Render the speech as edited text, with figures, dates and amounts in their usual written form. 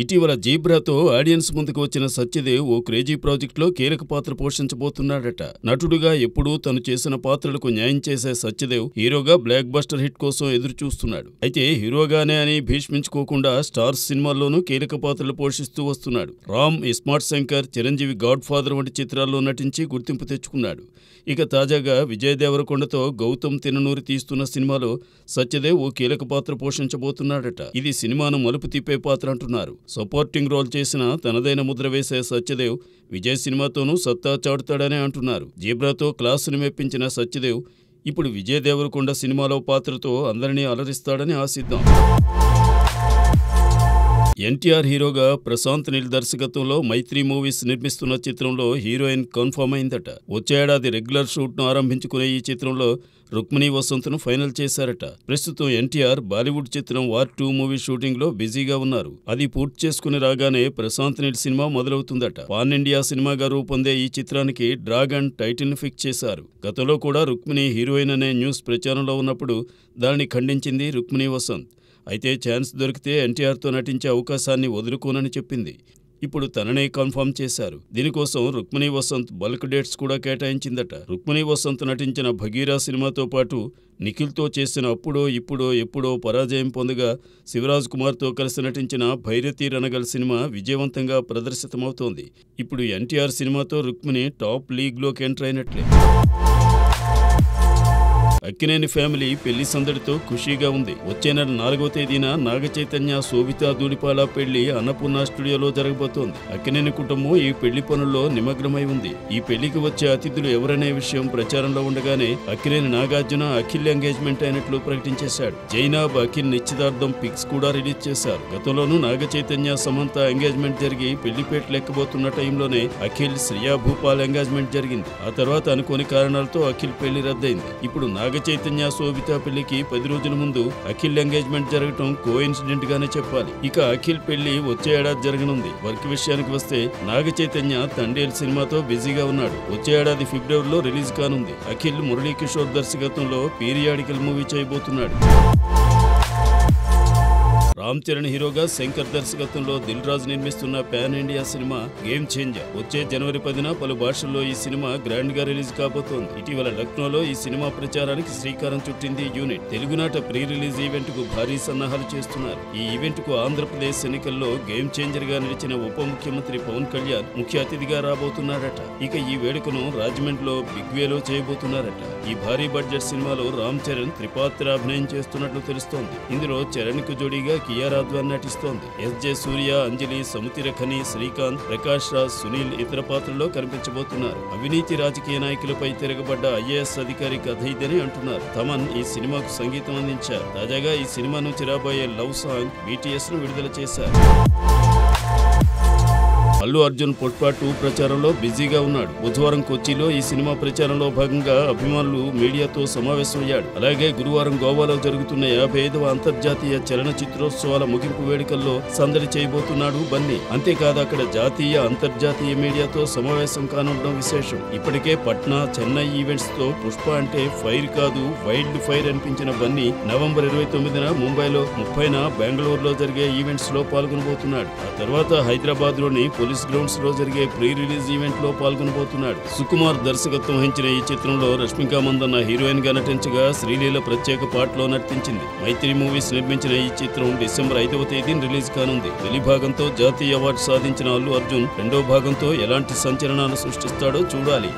ఇటీవల జీబ్రాతో ఆడియన్స్ ముందుకు వచ్చిన సత్యదేవ్ ఓ క్రేజీ ప్రాజెక్టులో కీలక పాత్ర పోషించబోతున్నాడట. నటుడుగా ఎప్పుడూ తను చేసిన పాత్రలకు న్యాయం చేసే సత్యదేవ్ హీరోగా బ్లాక్ బస్టర్ హిట్ కోసం ఎదురు చూస్తున్నాడు. అయితే హీరోగానే అని భీష్మించుకోకుండా స్టార్స్ సినిమాల్లోనూ కీలక పాత్రలు పోషిస్తూ వస్తున్నాడు. రామ్, ఇస్మార్ట్ శంకర్, చిరంజీవి గాడ్ ఫాదర్ వంటి చిత్రాల్లో నటించి గుర్తింపు తెచ్చుకున్నాడు. ఇక తాజాగా విజయ్ దేవరకొండతో గౌతమ్ తిన్ననూరి తీస్తున్న సినిమాలో సత్యదేవ్ ఓ కీలక పాత్ర పోషించబోతున్నాడట. ఇది సినిమాను మలుపు తిప్పే పాత్ర అంటున్నారు. సపోర్టింగ్ రోల్ చేసిన తనదైన ముద్ర వేసే సత్యదేవ్ విజయ్ సినిమాతోనూ సత్తా చాటుతాడనే అంటున్నారు. జీబ్రాతో క్లాసును మెప్పించిన సత్యదేవ్ ఇప్పుడు విజయ్ దేవరకొండ సినిమాలో పాత్రతో అందరినీ అలరిస్తాడని ఆశిద్దాం. ఎన్టీఆర్ హీరోగా ప్రశాంత్ నీల్ దర్శకత్వంలో మైత్రి మూవీస్ నిర్మిస్తున్న చిత్రంలో హీరోయిన్ కన్ఫర్మ్ అయిందట. వచ్చే ఏడాది రెగ్యులర్ షూట్ను ఆరంభించుకునే ఈ చిత్రంలో రుక్మిణి వసంత్ను ఫైనల్ చేశారట. ప్రస్తుతం ఎన్టీఆర్ బాలీవుడ్ చిత్రం వార్ 2 మూవీ షూటింగ్లో బిజీగా ఉన్నారు. అది పూర్తి చేసుకుని రాగానే ప్రశాంత్ నీల్ సినిమా మొదలవుతుందట. పాన్ ఇండియా సినిమాగా రూపొందే ఈ చిత్రానికి డ్రాగన్ టైటిల్ను ఫిక్స్ చేశారు. గతంలో కూడా రుక్మిణి హీరోయిన్ అనే న్యూస్ ప్రచారంలో ఉన్నప్పుడు దానిని ఖండించింది రుక్మిణి వసంత్. అయితే ఛాన్స్ దొరికితే ఎన్టీఆర్తో నటించే అవకాశాన్ని వదులుకోనని చెప్పింది. ఇప్పుడు తననే కన్ఫర్మ్ చేశారు. దీనికోసం రుక్మిణి వసంత్ బల్క్ డేట్స్ కూడా కేటాయించిందట. రుక్మిణి వసంత్ నటించిన భగీరా సినిమాతో పాటు నిఖిల్తో చేసిన అప్పుడో ఇప్పుడో ఎప్పుడో పరాజయం పొందగా శివరాజ్ కుమార్తో కలిసి నటించిన భైరతి రణగల్ సినిమా విజయవంతంగా ప్రదర్శితమవుతోంది. ఇప్పుడు ఎన్టీఆర్ సినిమాతో రుక్మిణి టాప్ లీగ్లోకి ఎంటర్ అయినట్లే. అక్కినేని ఫ్యామిలీ పెళ్లి సందడితో ఖుషీగా ఉంది. వచ్చే నెల 4వ తేదీన నాగచైతన్య, శోభిత ధూళిపాల పెళ్లి అన్నపూర్ణ స్టూడియోలో జరగబోతోంది. అక్కినేని కుటుంబం ఈ పెళ్లి పనుల్లో నిమగ్నమై ఉంది. ఈ పెళ్లికి వచ్చే అతిథులు ఎవరనే విషయం ప్రచారంలో ఉండగానే అక్కినేని నాగార్జున అఖిల్ ఎంగేజ్మెంట్ అయినట్లు ప్రకటించేశాడు. జైనాబ్, అఖిల్ నిశ్చితార్థం పిక్స్ కూడా రిలీజ్ చేశారు. గతంలోనూ నాగచైతన్య, సమంత ఎంగేజ్మెంట్ జరిగి పెళ్లిపేట లెక్కబోతున్న టైంలోనే అఖిల్, శ్రియా భూపాల్ ఎంగేజ్మెంట్ జరిగింది. ఆ తర్వాత అనుకోని కారణాలతో అఖిల్ పెళ్లి రద్దయింది. ఇప్పుడు నాగచైతన్య, శోభిత పెళ్లికి 10 రోజుల ముందు అఖిల్ ఎంగేజ్మెంట్ జరగటం కోఇన్సిడెంట్ గానే చెప్పాలి. ఇక అఖిల్ పెళ్లి వచ్చే ఏడాది జరగనుంది. వర్క్ విషయానికి వస్తే నాగచైతన్య తండేల్ సినిమాతో బిజీగా ఉన్నాడు. వచ్చే ఏడాది ఫిబ్రవరిలో రిలీజ్ కానుంది. అఖిల్ మురళీకిషోర్ దర్శకత్వంలో పీరియాడికల్ మూవీ చేయబోతున్నాడు. రామ్ చరణ్ హీరోగా శంకర్ దర్శకత్వంలో దిల్ రాజు నిర్మిస్తున్న pan India cinema game changer వచ్చే జనవరి 10న పలు భాషల్లో ఈ సినిమా గ్రాండ్ గా రిలీజ్ కాబోతోంది. ఇటీవల లక్నోలో ఈ సినిమా ప్రచారానికి శ్రీకారం చుట్టింది యూనిట్. తెలుగునాట ప్రీ రిలీజ్ ఈవెంట్ కు భారీ సన్నాహాలు చేస్తున్నారు. ఈ ఈవెంట్ కు ఆంధ్రప్రదేశ్ ఎన్నికల్లో గేమ్ చేంజర్ గా నిలిచిన ఉప ముఖ్యమంత్రి పవన్ కళ్యాణ్ ముఖ్య అతిథిగా రాబోతున్నారట. ఇక ఈ వేడుకను రాజమండ్రిలో బిగ్ వేలో చేయబోతున్నారట. ఈ భారీ బడ్జెట్ సినిమాలో రామ్ చరణ్ త్రిపాత్ర అభినయం చేస్తున్నట్లు తెలుస్తోంది. ఇందులో చరణ్ కు జోడీగా కియారా అద్వానీ నటిస్తోంది. ఎస్.జె. సూర్య, అంజలి, సముతిర ఖని, శ్రీకాంత్, ప్రకాష్ రాజ్, సునీల్ ఇతర పాత్రల్లో కనిపించబోతున్నారు. అవినీతి రాజకీయ నాయకులపై తిరగబడ్డ ఐఏఎస్ అధికారి కథ ఇదని అంటున్నారు. తమన్ ఈ సినిమాకు సంగీతం అందించారు. తాజాగా ఈ సినిమా నుంచి రాబోయే లవ్ సాంగ్ BTS ను విడుదల చేశారు. అల్లు అర్జున్ పుష్ప 2 ప్రచారంలో బిజీగా ఉన్నాడు. బుధవారం కొచ్చిలో ఈ సినిమా ప్రచారంలో భాగంగా అభిమానులు మీడియాతో సమావేశమయ్యాడు. అలాగే గురువారం గోవాలో జరుగుతున్న 55వ అంతర్జాతీయ చలనచిత్రోత్సవాల ముగింపు వేడుకల్లో సందడి చేయబోతున్నాడు బన్నీ. అంతేకాదు అక్కడ జాతీయ, అంతర్జాతీయ మీడియాతో సమావేశం కానుండడం విశేషం. ఇప్పటికే పట్నా, చెన్నై ఈవెంట్స్ తో పుష్ప అంటే ఫైర్ కాదు వైల్డ్ ఫైర్ అనిపించిన బన్నీ నవంబర్ 29న ముంబైలో, 30న బెంగళూరులో జరిగే ఈవెంట్స్ లో పాల్గొనబోతున్నాడు. ఆ తర్వాత హైదరాబాద్ లోని పోలీస్ గ్రౌండ్స్ లో జరిగే ప్రీ రిలీజ్ ఈవెంట్ లో పాల్గొనబోతున్నాడు. సుకుమార్ దర్శకత్వం వహించిన ఈ చిత్రంలో రష్మిక మందన్న హీరోయిన్ గా నటించగా శ్రీలీల ప్రత్యేక పాటలో నటించింది. మైత్రి మూవీస్ నిర్మించిన ఈ చిత్రం డిసెంబర్ 5వ తేదీన రిలీజ్ కానుంది. తొలి భాగంతో జాతీయ అవార్డు సాధించిన అల్లు అర్జున్ రెండో భాగంతో ఎలాంటి సంచలనాలు సృష్టిస్తాడో చూడాలి.